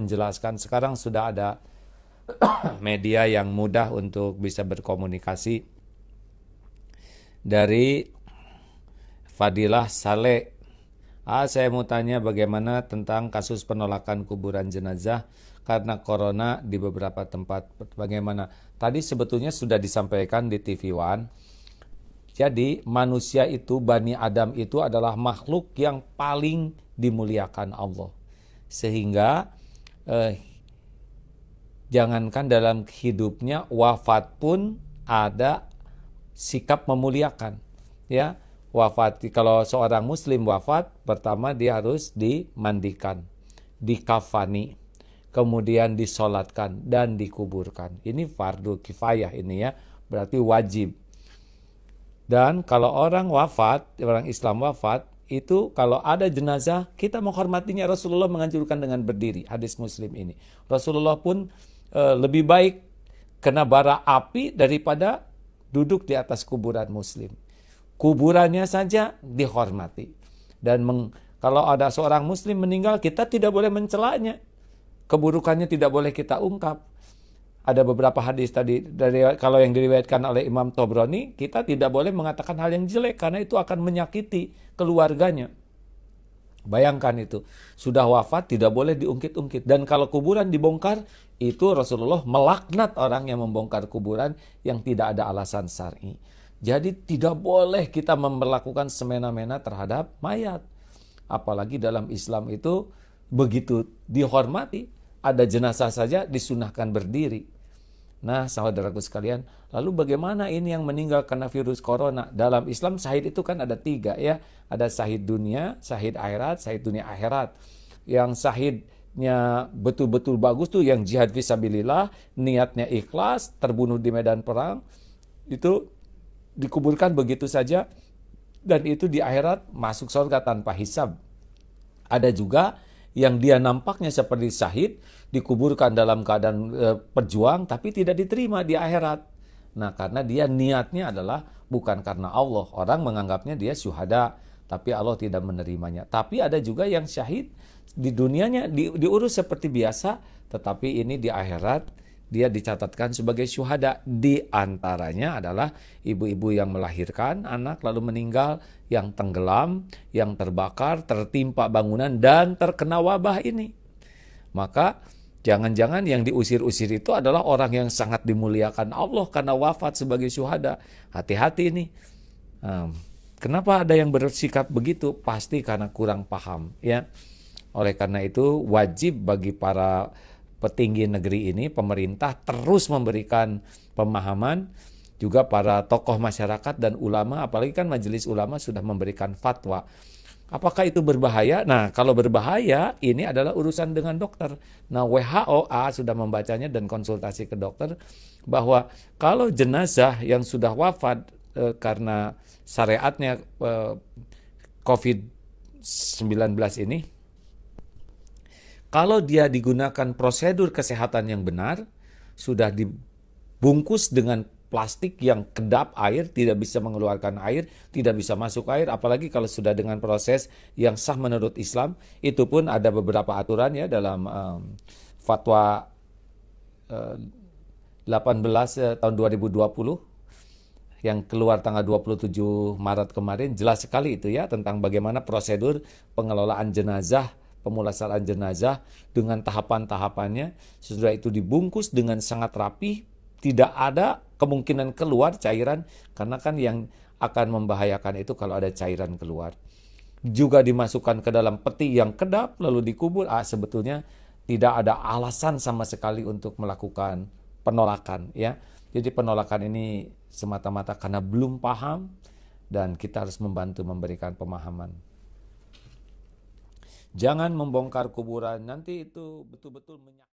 menjelaskan. Sekarang sudah ada media yang mudah untuk bisa berkomunikasi. Dari Fadilah Saleh, saya mau tanya bagaimana tentang kasus penolakan kuburan jenazah karena corona di beberapa tempat. Bagaimana? Tadi sebetulnya sudah disampaikan di TV One. Jadi manusia itu, Bani Adam itu adalah makhluk yang paling dimuliakan Allah. Sehingga jangankan dalam hidupnya, wafat pun ada sikap memuliakan. Ya, wafat, kalau seorang muslim wafat, pertama dia harus dimandikan, dikafani, kemudian disolatkan dan dikuburkan. Ini fardu kifayah ini ya, berarti wajib. Dan kalau orang wafat, orang Islam wafat, itu kalau ada jenazah, kita menghormatinya. Rasulullah menganjurkan dengan berdiri, hadis Muslim ini. Rasulullah pun lebih baik kena bara api daripada duduk di atas kuburan muslim. Kuburannya saja dihormati. Dan kalau ada seorang muslim meninggal, kita tidak boleh mencelanya. Keburukannya tidak boleh kita ungkap. Ada beberapa hadis tadi, kalau yang diriwayatkan oleh Imam Tobroni, kita tidak boleh mengatakan hal yang jelek, karena itu akan menyakiti keluarganya. Bayangkan itu, sudah wafat tidak boleh diungkit-ungkit. Dan kalau kuburan dibongkar, itu Rasulullah melaknat orang yang membongkar kuburan yang tidak ada alasan syar'i. Jadi tidak boleh kita memperlakukan semena-mena terhadap mayat. Apalagi dalam Islam itu begitu dihormati, ada jenazah saja disunahkan berdiri. Nah, saudaraku sekalian, lalu bagaimana ini yang meninggal karena virus corona? Dalam Islam syahid itu kan ada 3 ya. Ada syahid dunia, syahid akhirat, syahid dunia akhirat. Yang syahidnya betul-betul bagus tuh yang jihad fisabilillah, niatnya ikhlas, terbunuh di medan perang, itu dikuburkan begitu saja, dan itu di akhirat masuk surga tanpa hisab. Ada juga yang dia nampaknya seperti syahid, dikuburkan dalam keadaan pejuang, tapi tidak diterima di akhirat. Nah, karena dia niatnya adalah bukan karena Allah. Orang menganggapnya dia syuhada, tapi Allah tidak menerimanya. Tapi ada juga yang syahid, di dunianya diurus seperti biasa, tetapi ini di akhirat dia dicatatkan sebagai syuhada. Di antaranya adalah ibu-ibu yang melahirkan anak lalu meninggal, yang tenggelam, yang terbakar, tertimpa bangunan, dan terkena wabah ini. Maka jangan-jangan yang diusir-usir itu adalah orang yang sangat dimuliakan Allah karena wafat sebagai syuhada. Hati-hati ini. Kenapa ada yang bersikap begitu? Pasti karena kurang paham ya. Oleh karena itu wajib bagi para petinggi negeri ini, pemerintah terus memberikan pemahaman, juga para tokoh masyarakat dan ulama, apalagi kan majelis ulama sudah memberikan fatwa. Apakah itu berbahaya? Nah, kalau berbahaya, ini adalah urusan dengan dokter. Nah, WHO sudah membacanya dan konsultasi ke dokter, bahwa kalau jenazah yang sudah wafat karena syariatnya COVID-19 ini, kalau dia digunakan prosedur kesehatan yang benar, sudah dibungkus dengan plastik yang kedap air, tidak bisa mengeluarkan air, tidak bisa masuk air, apalagi kalau sudah dengan proses yang sah menurut Islam, itu pun ada beberapa aturan ya dalam fatwa 18 tahun 2020 yang keluar tanggal 27 Maret kemarin, jelas sekali itu ya tentang bagaimana prosedur pengelolaan jenazah, pemulasaran jenazah dengan tahapan-tahapannya. Sesudah itu dibungkus dengan sangat rapi, tidak ada kemungkinan keluar cairan, karena kan yang akan membahayakan itu kalau ada cairan keluar. Juga dimasukkan ke dalam peti yang kedap lalu dikubur. Sebetulnya tidak ada alasan sama sekali untuk melakukan penolakan ya. Jadi penolakan ini semata-mata karena belum paham, dan kita harus membantu memberikan pemahaman. Jangan membongkar kuburan, nanti itu betul-betul